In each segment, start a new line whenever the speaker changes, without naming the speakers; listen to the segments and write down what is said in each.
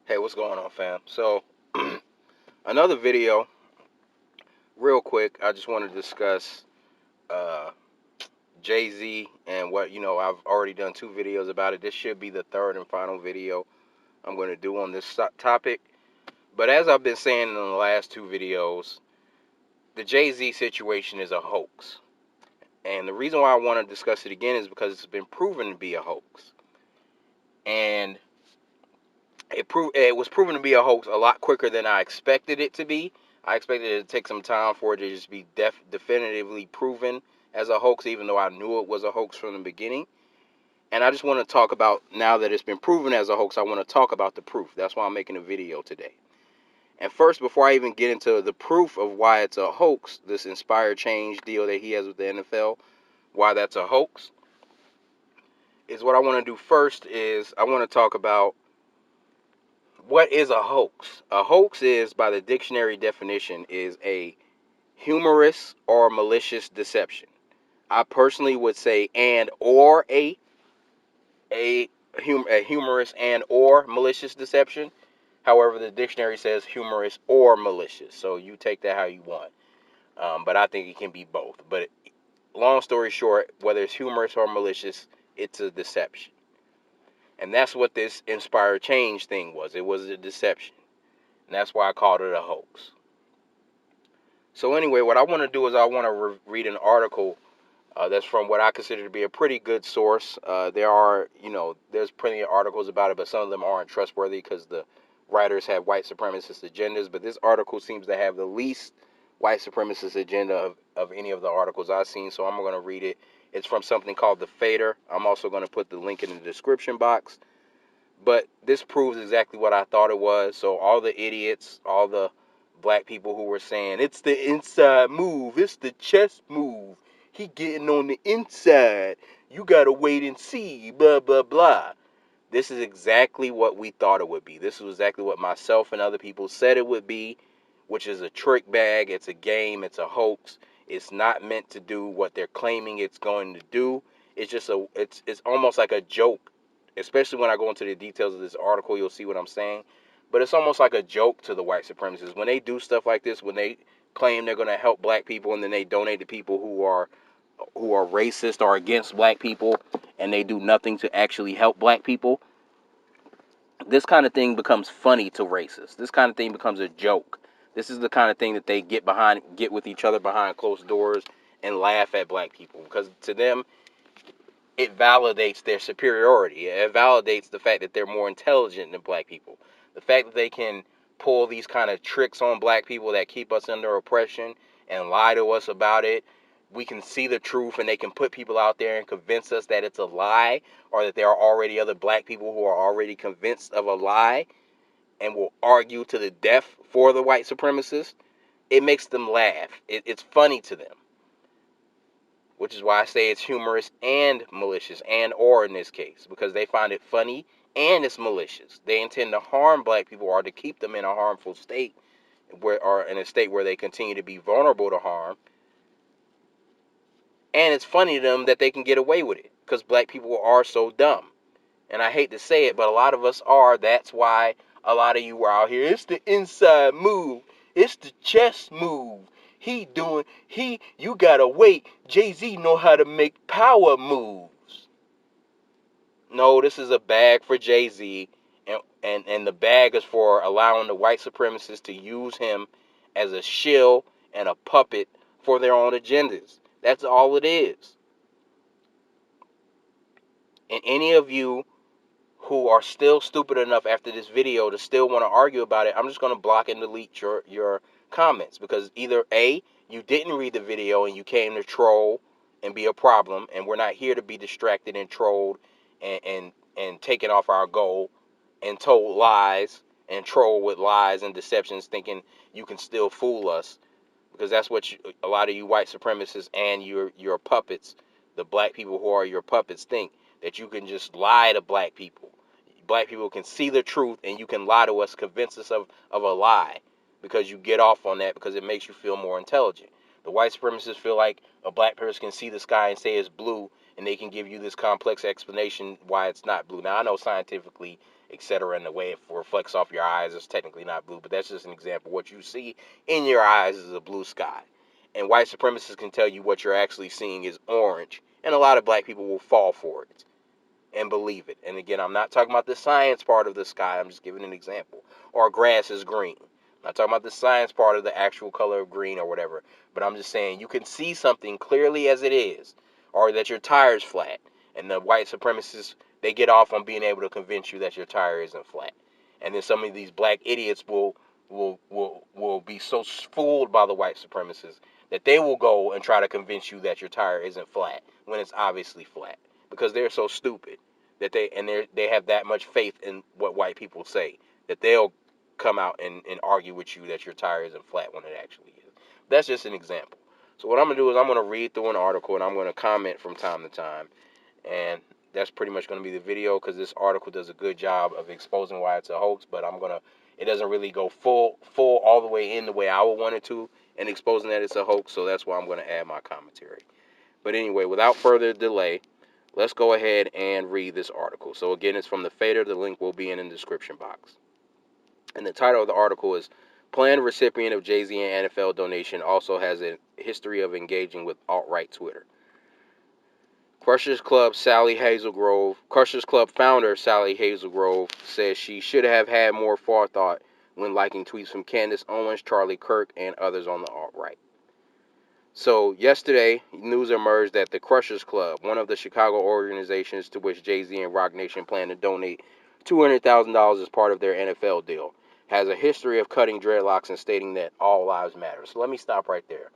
Hey, what's going on, fam? So, another video, real quick. I just want to discuss uh, Jay Z and what I've already done 2 videos about it. This should be the third and final video I'm going to do on this topic. But as I've been saying in the last 2 videos, the Jay Z situation is a hoax, and the reason why I want to discuss it again is because it's been proven to be a hoax, and it was proven to be a hoax a lot quicker than I expected it to be. I expected it to take some time for it to just be definitively proven as a hoax, even though I knew it was a hoax from the beginning. And I just want to talk about, now that it's been proven as a hoax, I want to talk about the proof. That's why I'm making a video today. And first, before I even get into the proof of why it's a hoax, this inspired change deal that he has with the NFL, why that's a hoax, is what I want to do first is I want to talk about what is a hoax? A hoax is, by the dictionary definition, is a humorous or malicious deception. I personally would say and or a humorous and or malicious deception. However, the dictionary says humorous or malicious, so you take that how you want. But I think it can be both. But long story short, whether it's humorous or malicious, it's a deception. And that's what this inspired change thing was. It was a deception. And that's why I called it a hoax. So anyway, what I want to do is I want to read an article that's from what I consider to be a pretty good source. There are, there's plenty of articles about it, but some of them aren't trustworthy because the writers have white supremacist agendas. But this article seems to have the least white supremacist agenda of any of the articles I've seen. So I'm going to read it. It's from something called The Fader. I'm also going to put the link in the description box. But this proves exactly what I thought it was. So all the idiots, all the black people who were saying it's the inside move, it's the chess move, he getting on the inside, you gotta wait and see, blah blah blah. This is exactly what we thought it would be. This is exactly what myself and other people said it would be, which is a trick bag. It's a game. It's a hoax. It's not meant to do what they're claiming it's going to do. It's just it's almost like a joke. Especially when I go into the details of this article, you'll see what I'm saying. But it's almost like a joke to the white supremacists when they do stuff like this. When they claim they're going to help black people and then they donate to people who are racist or against black people, and they do nothing to actually help black people. This kind of thing becomes funny to racists. This kind of thing becomes a joke. This is the kind of thing that they get with each other behind closed doors and laugh at black people, because to them it validates their superiority. It validates the fact that they're more intelligent than black people. The fact that they can pull these kind of tricks on black people that keep us under oppression and lie to us about it. We can see the truth, and they can put people out there and convince us that it's a lie, or that there are already other black people who are already convinced of a lie and will argue to the death for the white supremacists. It makes them laugh. It's funny to them, which is why I say it's humorous and malicious, and or in this case, because they find it funny and it's malicious. They intend to harm black people or to keep them in a harmful state, or in a state where they continue to be vulnerable to harm. And it's funny to them that they can get away with it because black people are so dumb. And I hate to say it, but a lot of us are. That's why a lot of you are out here. It's the inside move. It's the chess move. You gotta wait. Jay-Z know how to make power moves. No, this is a bag for Jay-Z. And the bag is for allowing the white supremacists to use him as a shill and a puppet for their own agendas. That's all it is. And any of you who are still stupid enough after this video to still want to argue about it, I'm just going to block and delete your comments, because either A, you didn't read the video and you came to troll and be a problem, and we're not here to be distracted and trolled and taken off our goal and told lies and troll with lies and deceptions, thinking you can still fool us, because that's what a lot of you white supremacists and your puppets, the black people who are your puppets, think, that you can just lie to black people. Black people can see the truth and you can lie to us, convince us of a lie, because you get off on that because it makes you feel more intelligent. The white supremacists feel like a black person can see the sky and say it's blue, and they can give you this complex explanation why it's not blue. Now, I know scientifically etc. And the way it reflects off your eyes is technically not blue, but that's just an example. What you see in your eyes is a blue sky. And white supremacists can tell you what you're actually seeing is orange. And a lot of black people will fall for it and believe it. And again, I'm not talking about the science part of the sky. I'm just giving an example. Or grass is green. I'm not talking about the science part of the actual color of green or whatever. But I'm just saying you can see something clearly as it is. Or that your tire's flat. And the white supremacists, they get off on being able to convince you that your tire isn't flat. And then some of these black idiots will be so fooled by the white supremacists that they will go and try to convince you that your tire isn't flat when it's obviously flat, because they're so stupid that they have that much faith in what white people say that they'll come out and argue with you that your tire isn't flat when it actually is. That's just an example. So what I'm going to do is I'm going to read through an article and I'm going to comment from time to time. And that's pretty much going to be the video, because this article does a good job of exposing why it's a hoax, but it doesn't really go full all the way in the way I would want it to in exposing that it's a hoax, so that's why I'm going to add my commentary. But anyway, without further delay, let's go ahead and read this article. So again, it's from the Fader. The link will be in the description box. And the title of the article is Planned Recipient of Jay-Z and NFL Donation Also Has a History of Engaging with Alt-Right Twitter. Crushers Club founder Sally Hazelgrove says she should have had more forethought when liking tweets from Candace Owens, Charlie Kirk, and others on the alt-right. So yesterday, news emerged that the Crushers Club, one of the Chicago organizations to which Jay-Z and Roc Nation plan to donate $200,000 as part of their NFL deal, has a history of cutting dreadlocks and stating that all lives matter. So let me stop right there.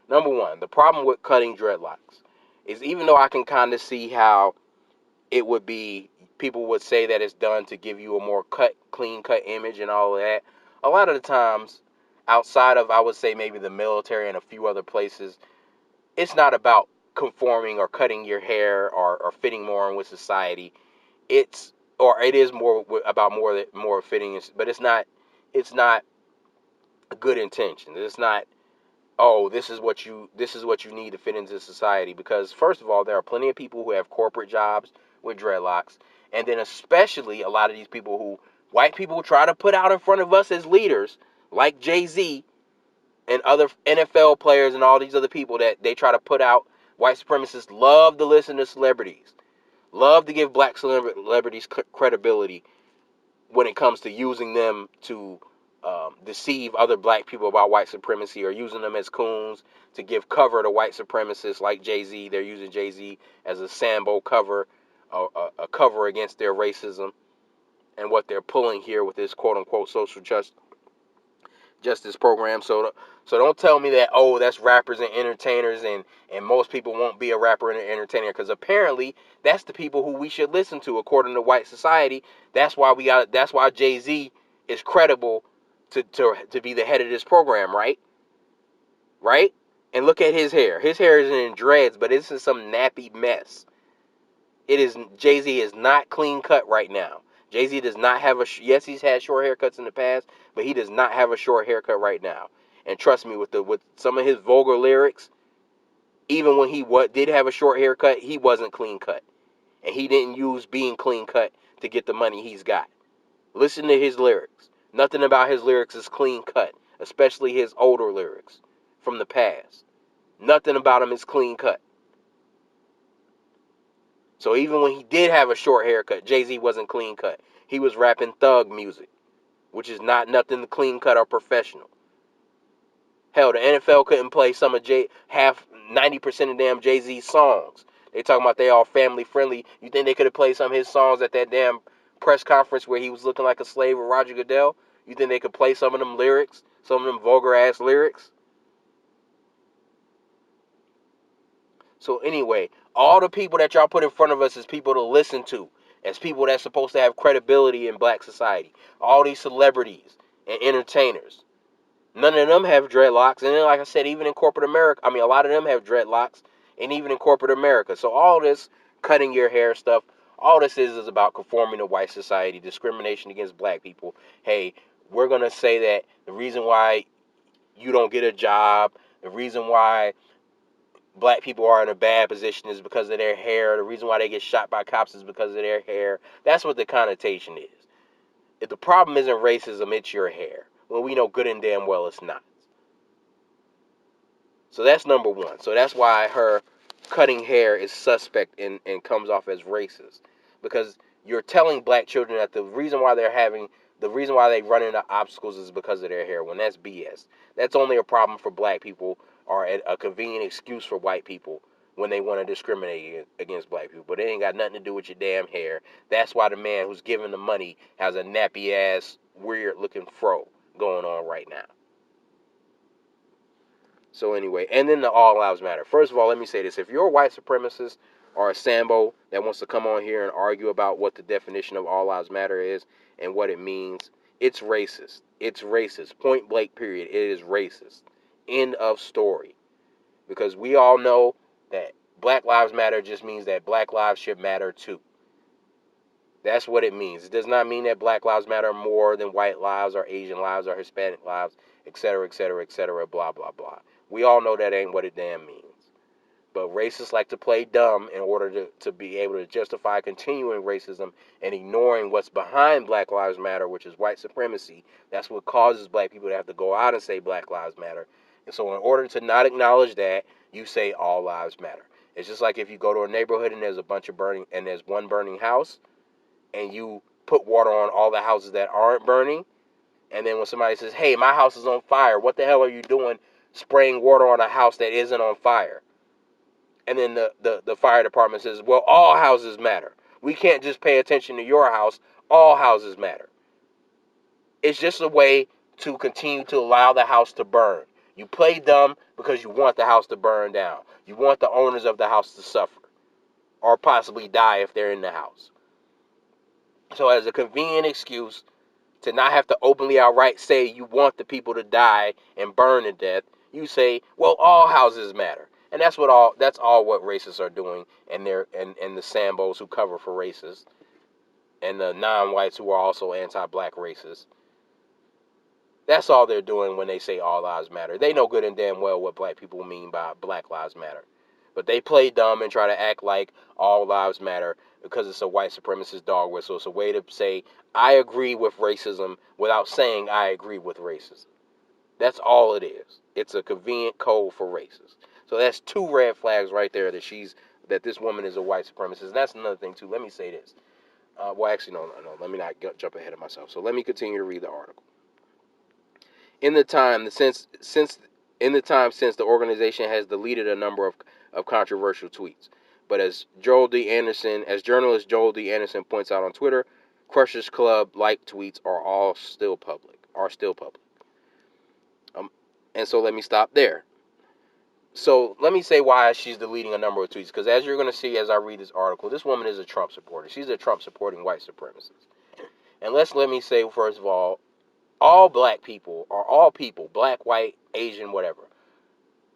Number one, the problem with cutting dreadlocks is, even though I can kind of see how it would be, people would say that it's done to give you a more clean cut image and all of that. A lot of the times, outside of, I would say, maybe the military and a few other places, it's not about conforming or cutting your hair or fitting more in with society. It is more about more fitting, but it's not good intention. It's not, oh, this is what you need to fit into society. Because first of all, there are plenty of people who have corporate jobs with dreadlocks, and then especially a lot of these people who white people try to put out in front of us as leaders, like Jay-Z and other NFL players and all these other people that they try to put out. White supremacists love to listen to celebrities, love to give black celebrities credibility when it comes to using them to deceive other black people about white supremacy, or using them as coons to give cover to white supremacists like Jay-Z. They're using Jay-Z as a Sambo cover, a cover against their racism and what they're pulling here with this quote-unquote social justice program. So don't tell me that, oh, that's rappers and entertainers, and most people won't be a rapper and an entertainer, because apparently that's the people who we should listen to according to white society. That's why Jay-Z is credible to be the head of this program, right? Right? And look at his hair. His hair isn't in dreads, but it's in some nappy mess. Jay-Z is not clean cut right now. Jay-Z does not have yes, he's had short haircuts in the past, but he does not have a short haircut right now. And trust me, with some of his vulgar lyrics, even when he did have a short haircut, he wasn't clean cut. And he didn't use being clean cut to get the money he's got. Listen to his lyrics. Nothing about his lyrics is clean cut, especially his older lyrics from the past. Nothing about him is clean cut. So even when he did have a short haircut, Jay-Z wasn't clean cut. He was rapping thug music, which is not nothing clean cut or professional. Hell, the NFL couldn't play some of 90% of damn Jay-Z's songs. They talking about they all family friendly. You think they could have played some of his songs at that damn press conference where he was looking like a slave with Roger Goodell? You think they could play some of them lyrics? Some of them vulgar ass lyrics? So anyway, all the people that y'all put in front of us as people to listen to, as people that's supposed to have credibility in black society. All these celebrities and entertainers. None of them have dreadlocks. And then, like I said, even in corporate America, a lot of them have dreadlocks, and even in corporate America. So all this cutting your hair stuff, all this is about conforming to white society, discrimination against black people. Hey, we're going to say that the reason why you don't get a job, the reason why black people are in a bad position is because of their hair. The reason why they get shot by cops is because of their hair. That's what the connotation is. If the problem isn't racism, it's your hair. Well, we know good and damn well it's not. So that's number one. So that's why her cutting hair is suspect and comes off as racist. Because you're telling black children that the reason why they run into obstacles is because of their hair, when that's BS. That's only a problem for black people, or a convenient excuse for white people when they want to discriminate against black people. But it ain't got nothing to do with your damn hair. That's why the man who's giving the money has a nappy ass, weird looking fro going on right now. So anyway, and then the All Lives Matter. First of all, let me say this. If you're a white supremacist or a Sambo that wants to come on here and argue about what the definition of All Lives Matter is and what it means, it's racist. It's racist. Point blank, period. It is racist. End of story. Because we all know that Black Lives Matter just means that black lives should matter too. That's what it means. It does not mean that black lives matter more than white lives or Asian lives or Hispanic lives, etc., etc., etc., blah, blah, blah. We all know that ain't what it damn means. But racists like to play dumb in order to be able to justify continuing racism and ignoring what's behind Black Lives Matter, which is white supremacy. That's what causes black people to have to go out and say Black Lives Matter. And so in order to not acknowledge that, you say all lives matter. It's just like if you go to a neighborhood and there's there's one burning house, and you put water on all the houses that aren't burning, and then when somebody says, hey, my house is on fire, what the hell are you doing spraying water on a house that isn't on fire? And then the fire department says, well, all houses matter. We can't just pay attention to your house. All houses matter. It's just a way to continue to allow the house to burn. You play dumb because you want the house to burn down. You want the owners of the house to suffer or possibly die if they're in the house. So as a convenient excuse to not have to openly outright say you want the people to die and burn to death, you say, well, all houses matter. And that's all what racists are doing, and the Sambos who cover for racists, and the non-whites who are also anti-black racists. That's all they're doing when they say all lives matter. They know good and damn well what black people mean by Black Lives Matter. But they play dumb and try to act like all lives matter because it's a white supremacist dog whistle. It's a way to say, I agree with racism without saying I agree with racism. That's all it is. It's a convenient code for racists. So that's two red flags right there that this woman is a white supremacist. And that's another thing too. Let me say this. Well, actually, no. Let me not jump ahead of myself. So let me continue to read the article. In the time since the organization has deleted a number of controversial tweets. But as journalist Joel D. Anderson points out on Twitter, Crushers Club like tweets are still public. And so let me stop there. So let me say why she's deleting a number of tweets. Because as you're going to see as I read this article, this woman is a Trump supporter. She's a Trump supporting white supremacist. And let me say, first of all black people, or all people, black, white, Asian, whatever,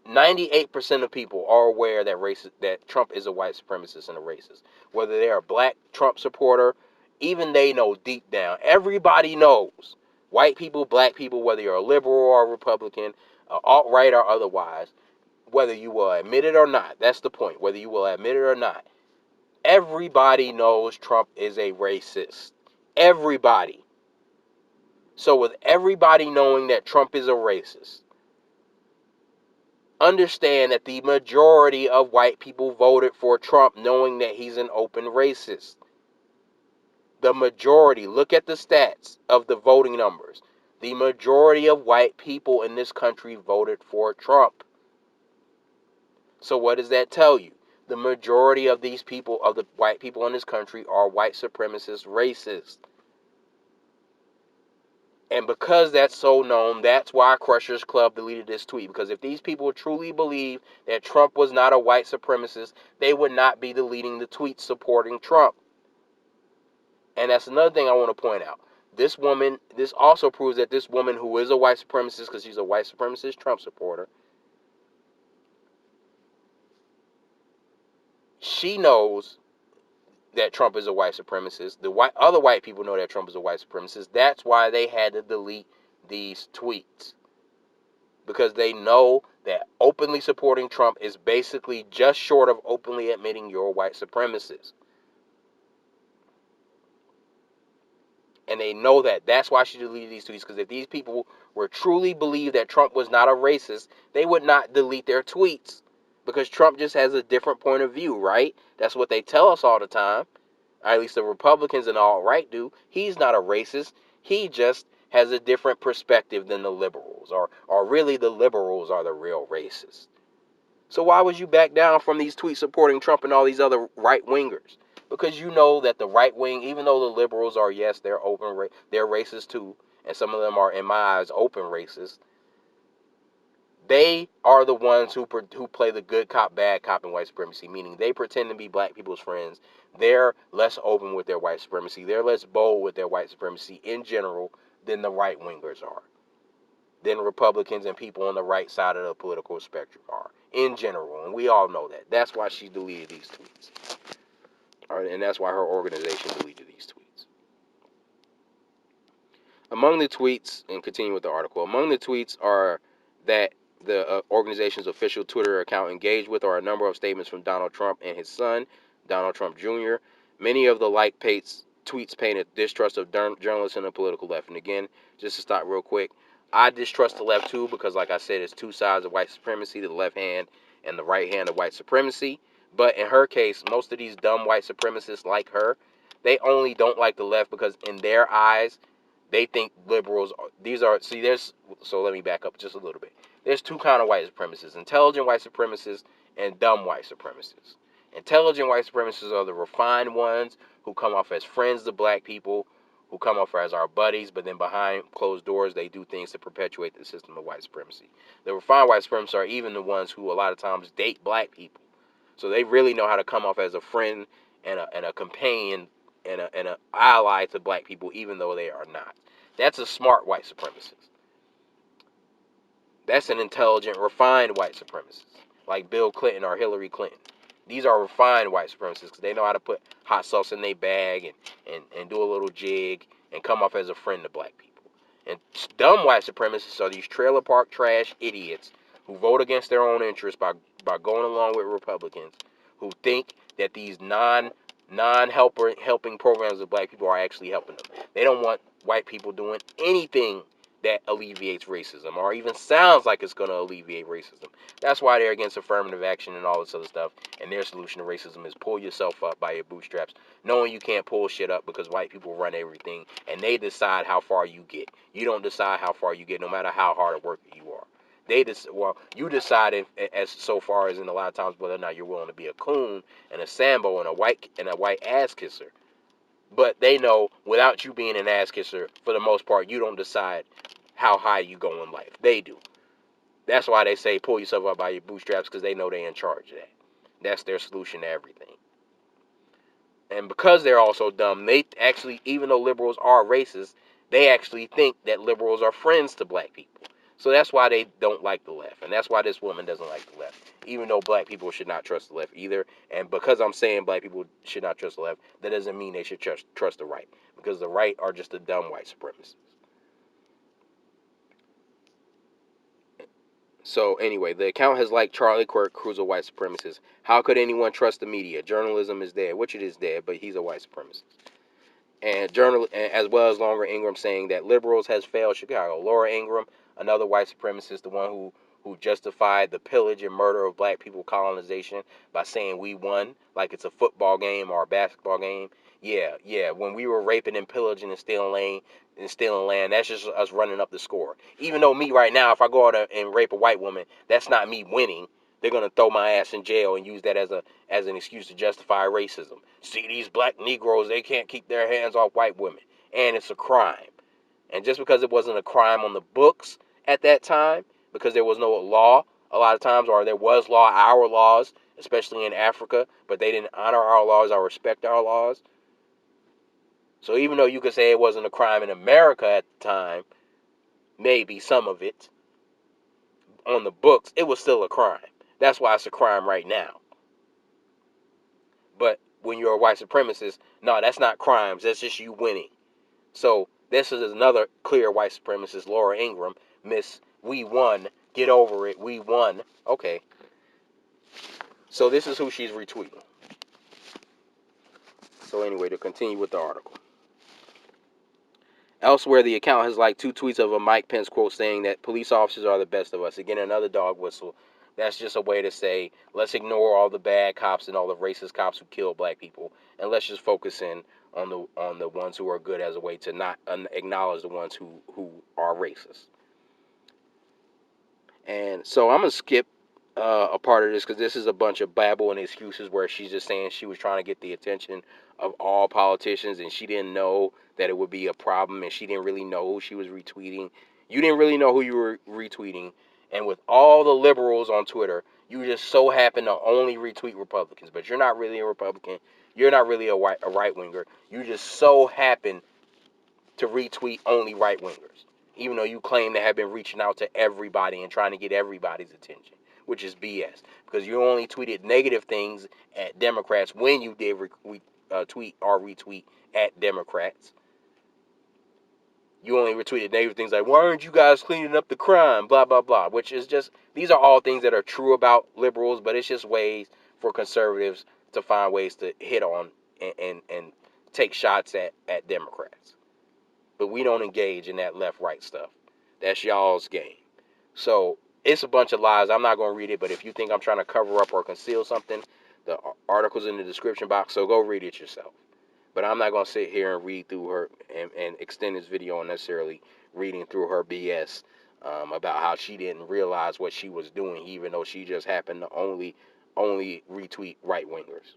98% of people are aware that Trump is a white supremacist and a racist. Whether they're a black Trump supporter, even they know deep down. Everybody knows. White people, black people, whether you're a liberal or a Republican, alt-right or otherwise, whether you will admit it or not, that's the point. Whether you will admit it or not, everybody knows Trump is a racist. Everybody. So with everybody knowing that Trump is a racist, understand that the majority of white people voted for Trump knowing that he's an open racist. The majority, look at the stats of the voting numbers. The majority of white people in this country voted for Trump. So what does that tell you? The majority of these people, of the white people in this country, are white supremacist racists. And because that's so known, that's why Crushers Club deleted this tweet. Because if these people truly believe that Trump was not a white supremacist, they would not be deleting the tweets supporting Trump. And that's another thing I want to point out. This also proves that this woman, who is a white supremacist, because she's a white supremacist Trump supporter, she knows that Trump is a white supremacist. Other white people know that Trump is a white supremacist. That's why they had to delete these tweets. Because they know that openly supporting Trump is basically just short of openly admitting you're a white supremacist. And they know that. That's why she deleted these tweets. Because if these people were truly believe that Trump was not a racist, they would not delete their tweets. Because Trump just has a different point of view, right? That's what they tell us all the time. At least the Republicans and all right do. He's not a racist. He just has a different perspective than the liberals. Or really the liberals are the real racists. So why would you back down from these tweets supporting Trump and all these other right-wingers? Because you know that the right wing, even though the liberals are, yes, they're they're racist too, and some of them are, in my eyes, open racist. They are the ones who play the good cop, bad cop in white supremacy, meaning they pretend to be black people's friends. They're less open with their white supremacy. They're less bold with their white supremacy in general than the right-wingers are. Than Republicans and people on the right side of the political spectrum are in general, and we all know that. That's why she deleted these tweets. All right, and that's why her organization deleted these tweets. Among the tweets, and continue with the article, among the tweets are that the organization's official Twitter account engaged with are a number of statements from Donald Trump and his son, Donald Trump Jr. Many of the tweets painted distrust of journalists and the political left. And again, just to stop real quick, I distrust the left too because, like I said, it's two sides of white supremacy, the left hand and the right hand of white supremacy. But in her case, most of these dumb white supremacists like her, they only don't like the left because in their eyes, they think liberals so let me back up just a little bit. There's two kind of white supremacists: intelligent white supremacists and dumb white supremacists. Intelligent white supremacists are the refined ones who come off as friends to black people, who come off as our buddies, but then behind closed doors they do things to perpetuate the system of white supremacy. The refined white supremacists are even the ones who a lot of times date black people. So they really know how to come off as a friend and a companion and an ally to black people, even though they are not. That's a smart white supremacist. That's an intelligent, refined white supremacist, like Bill Clinton or Hillary Clinton. These are refined white supremacists because they know how to put hot sauce in their bag and do a little jig and come off as a friend to black people. And dumb white supremacists are these trailer park trash idiots who vote against their own interests by going along with Republicans who think that these helping programs of black people are actually helping them. They don't want white people doing anything that alleviates racism or even sounds like it's going to alleviate racism. That's why they're against affirmative action and all this other stuff. And their solution to racism is pull yourself up by your bootstraps, knowing you can't pull shit up because white people run everything and they decide how far you get. You don't decide how far you get, no matter how hard a worker you are. You decide as so far as in a lot of times whether or not you're willing to be a coon and a Sambo and a white ass kisser. But they know without you being an ass kisser, for the most part, you don't decide how high you go in life. They do. That's why they say pull yourself up by your bootstraps, because they know they're in charge of that. That's their solution to everything. And because they're also dumb, they actually, even though liberals are racist, they actually think that liberals are friends to black people. So that's why they don't like the left. And that's why this woman doesn't like the left. Even though black people should not trust the left either. And because I'm saying black people should not trust the left, that doesn't mean they should trust the right. Because the right are just the dumb white supremacists. So anyway, the account has liked Charlie Kirk, who's a white supremacist. How could anyone trust the media? Journalism is dead, which it is dead, but he's a white supremacist. And as well as Laura Ingraham saying that liberals has failed Chicago. Laura Ingraham, another white supremacist, the one who justified the pillage and murder of black people colonization by saying we won, like it's a football game or a basketball game. Yeah. When we were raping and pillaging and stealing land, that's just us running up the score. Even though me right now, if I go out and rape a white woman, that's not me winning. They're gonna throw my ass in jail and use that as an excuse to justify racism. See, these black Negroes, they can't keep their hands off white women, and it's a crime. And just because it wasn't a crime on the books at that time, because there was no law a lot of times, or there was law, our laws, especially in Africa, but they didn't honor our laws or respect our laws. So even though you could say it wasn't a crime in America at the time, maybe some of it, on the books, it was still a crime. That's why it's a crime right now. But when you're a white supremacist, no, that's not crimes. That's just you winning. So this is another clear white supremacist, Laura Ingraham. Miss, we won. Get over it. We won. Okay. So this is who she's retweeting. So anyway, to continue with the article. Elsewhere, the account has like 2 tweets of a Mike Pence quote saying that police officers are the best of us. Again, another dog whistle. That's just a way to say, let's ignore all the bad cops and all the racist cops who kill black people, and let's just focus in on the ones who are good, as a way to not acknowledge the ones who are racist. And so I'm gonna skip a part of this because this is a bunch of babble and excuses where she's just saying she was trying to get the attention of all politicians and she didn't know that it would be a problem and she didn't really know who she was retweeting. You didn't really know who you were retweeting. And with all the liberals on Twitter, you just so happen to only retweet Republicans, but you're not really a Republican. You're not really a right winger. You just so happen to retweet only right wingers, even though you claim to have been reaching out to everybody and trying to get everybody's attention, which is BS. Because you only tweeted negative things at Democrats when you did tweet or retweet at Democrats. You only retweeted negative things like, why aren't you guys cleaning up the crime, blah, blah, blah, which is just, these are all things that are true about liberals, but it's just ways for conservatives to find ways to hit on and take shots at Democrats. But we don't engage in that left-right stuff. That's y'all's game. So it's a bunch of lies. I'm not going to read it, but if you think I'm trying to cover up or conceal something, the article's in the description box, so go read it yourself. But I'm not going to sit here and read through her and extend this video unnecessarily reading through her BS about how she didn't realize what she was doing, even though she just happened to only retweet right-wingers.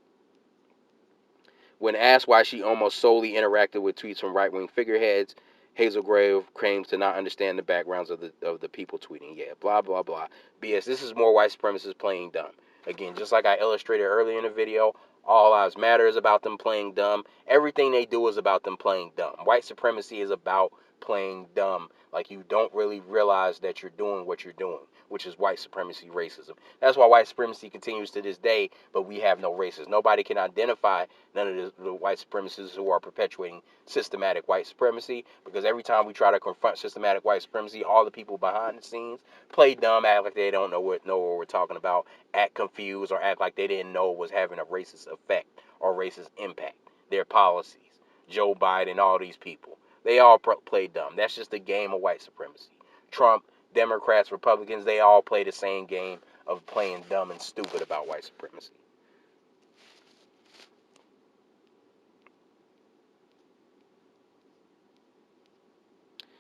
When asked why she almost solely interacted with tweets from right-wing figureheads, Hazel Grave claims to not understand the backgrounds of the people tweeting. Yeah, blah, blah, blah. BS. This is more white supremacists playing dumb. Again, just like I illustrated earlier in the video, All Lives Matter is about them playing dumb. Everything they do is about them playing dumb. White supremacy is about playing dumb. Like you don't really realize that you're doing what you're doing, which is white supremacy racism. That's why white supremacy continues to this day, but we have no racists. Nobody can identify none of the white supremacists who are perpetuating systematic white supremacy, because every time we try to confront systematic white supremacy, all the people behind the scenes play dumb, act like they don't know what we're talking about, act confused, or act like they didn't know it was having a racist effect or racist impact. Their policies, Joe Biden, all these people, they all play dumb. That's just the game of white supremacy. Trump, Democrats, Republicans, they all play the same game of playing dumb and stupid about white supremacy.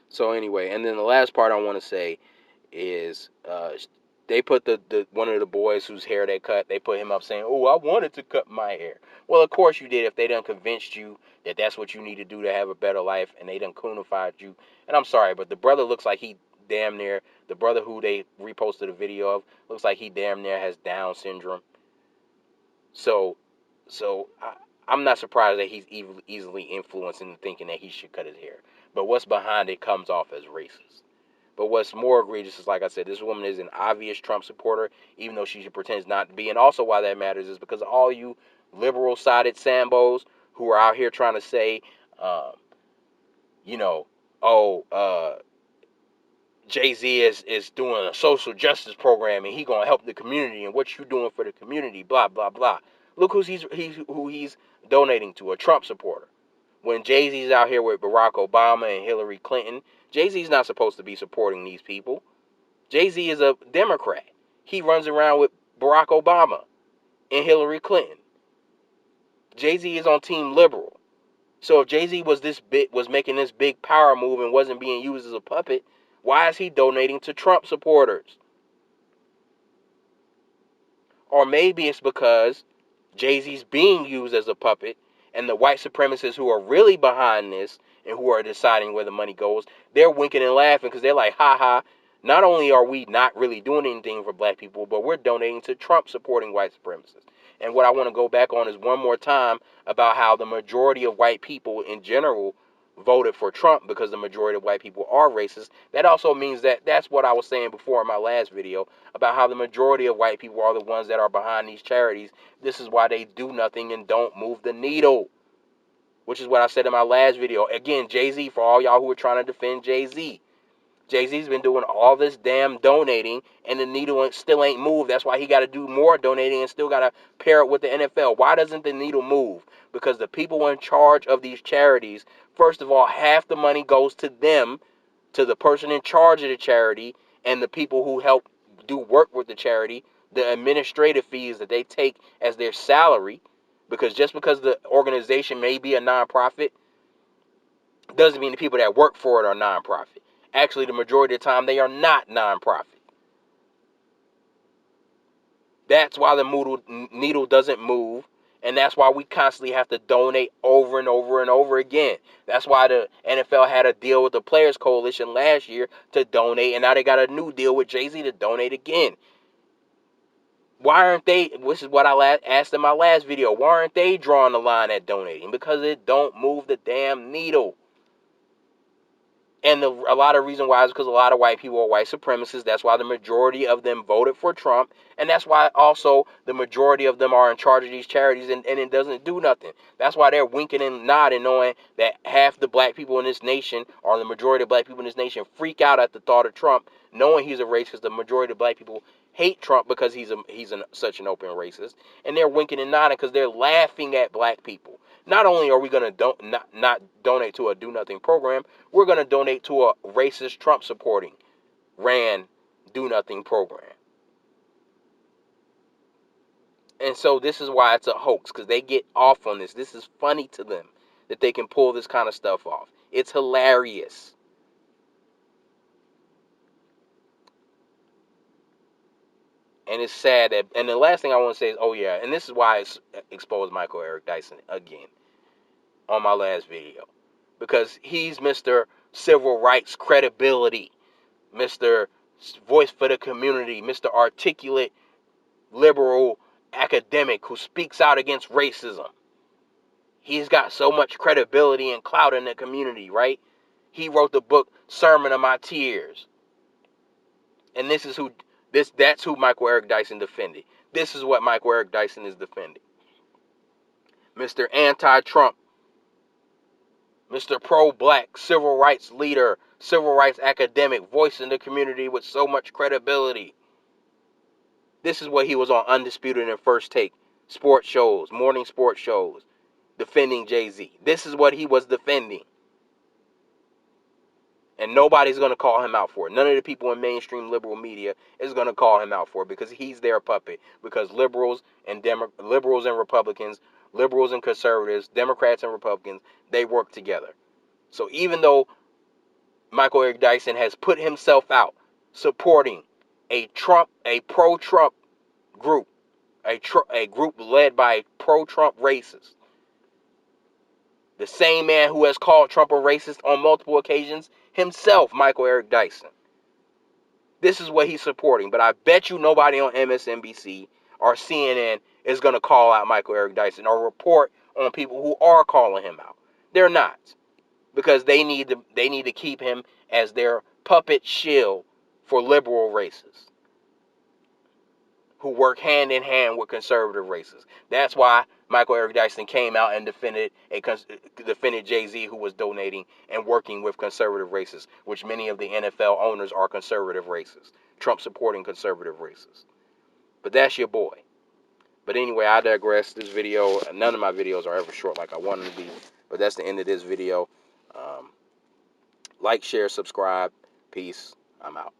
So anyway, and then the last part I want to say is they put the one of the boys whose hair they cut, they put him up saying, oh, I wanted to cut my hair. Well, of course you did if they done convinced you that that's what you need to do to have a better life, and they done coonified you. And I'm sorry, but the brother looks like he damn near, the brother who they reposted a video of, looks like he damn near has Down syndrome. So, I'm not surprised that he's easily influenced into thinking that he should cut his hair. But what's behind it comes off as racist. But what's more egregious is, like I said, this woman is an obvious Trump supporter, even though she pretends not to be. And also why that matters is because of all you liberal-sided Sambos who are out here trying to say, um, you know, oh, Jay-Z is doing a social justice program and he gonna help the community and what you doing for the community, blah blah blah. Look who he's donating to, a Trump supporter. When Jay-Z's out here with Barack Obama and Hillary Clinton, Jay-Z's not supposed to be supporting these people. Jay-Z is a Democrat. He runs around with Barack Obama and Hillary Clinton. Jay-Z is on Team Liberal. So if Jay-Z was making this big power move and wasn't being used as a puppet, why is he donating to Trump supporters? Or maybe it's because Jay-Z's being used as a puppet, and the white supremacists who are really behind this and who are deciding where the money goes, they're winking and laughing because they're like, ha ha, not only are we not really doing anything for black people, but we're donating to Trump supporting white supremacists. And what I want to go back on is one more time about how the majority of white people in general voted for Trump because the majority of white people are racist. That also means that that's what I was saying before in my last video about how the majority of white people are the ones that are behind these charities. This is why they do nothing and don't move the needle, which is what I said in my last video. Again, Jay-Z, for all y'all who are trying to defend Jay-Z, Jay-Z's been doing all this damn donating, and the needle still ain't moved. That's why he got to do more donating and still got to pair it with the NFL. Why doesn't the needle move? Because the people in charge of these charities first of all, half the money goes to them, to the person in charge of the charity, and the people who help do work with the charity, the administrative fees that they take as their salary, because just because the organization may be a nonprofit doesn't mean the people that work for it are nonprofit. Actually, the majority of the time, they are not nonprofit. That's why the needle doesn't move, and that's why we constantly have to donate over and over and over again. That's why the NFL had a deal with the Players Coalition last year to donate, and now they got a new deal with Jay-Z to donate again. Why aren't they, which is what I asked in my last video, why aren't they drawing the line at donating? Because it don't move the damn needle. And a lot of reason why is because a lot of white people are white supremacists. That's why the majority of them voted for Trump. And that's why also the majority of them are in charge of these charities, and it doesn't do nothing. That's why they're winking and nodding, knowing that half the black people in this nation, or the majority of black people in this nation, freak out at the thought of Trump, knowing he's a racist, because the majority of black people hate Trump because he's such an open racist. And they're winking and nodding because they're laughing at black people. Not only are we going to not donate to a do nothing program, we're going to donate to a racist Trump supporting ran do nothing program. And so this is why it's a hoax, because they get off on this. This is funny to them that they can pull this kind of stuff off. It's hilarious. And it's sad that, and the last thing I want to say is, oh yeah, and this is why I exposed Michael Eric Dyson again on my last video. Because he's Mr. Civil Rights Credibility, Mr. Voice for the Community, Mr. Articulate Liberal Academic who speaks out against racism. He's got so much credibility and clout in the community, right? He wrote the book Sermon of My Tears. And that's who Michael Eric Dyson defended. This is what Michael Eric Dyson is defending. Mr. Anti-Trump, Mr. Pro-Black, civil rights leader, civil rights academic, voice in the community with so much credibility. This is what he was on Undisputed and First Take, sports shows, morning sports shows, defending Jay-Z. This is what he was defending. And nobody's going to call him out for it. None of the people in mainstream liberal media is going to call him out for it, because he's their puppet. Because liberals and Republicans, liberals and conservatives, Democrats and Republicans, they work together. So even though Michael Eric Dyson has put himself out supporting a pro-Trump group, a group led by pro-Trump racists, the same man who has called Trump a racist on multiple occasions himself, Michael Eric Dyson. This is what he's supporting. But I bet you nobody on MSNBC or CNN is going to call out Michael Eric Dyson or report on people who are calling him out. They're not. Because they need to keep him as their puppet shield for liberal racists who work hand in hand with conservative racists. That's why Michael Eric Dyson came out and defended Jay-Z, who was donating and working with conservative racists, which many of the NFL owners are conservative racists, Trump-supporting conservative racists. But that's your boy. But anyway, I digress. This video, none of my videos are ever short like I want them to be. But that's the end of this video. Like, share, subscribe. Peace. I'm out.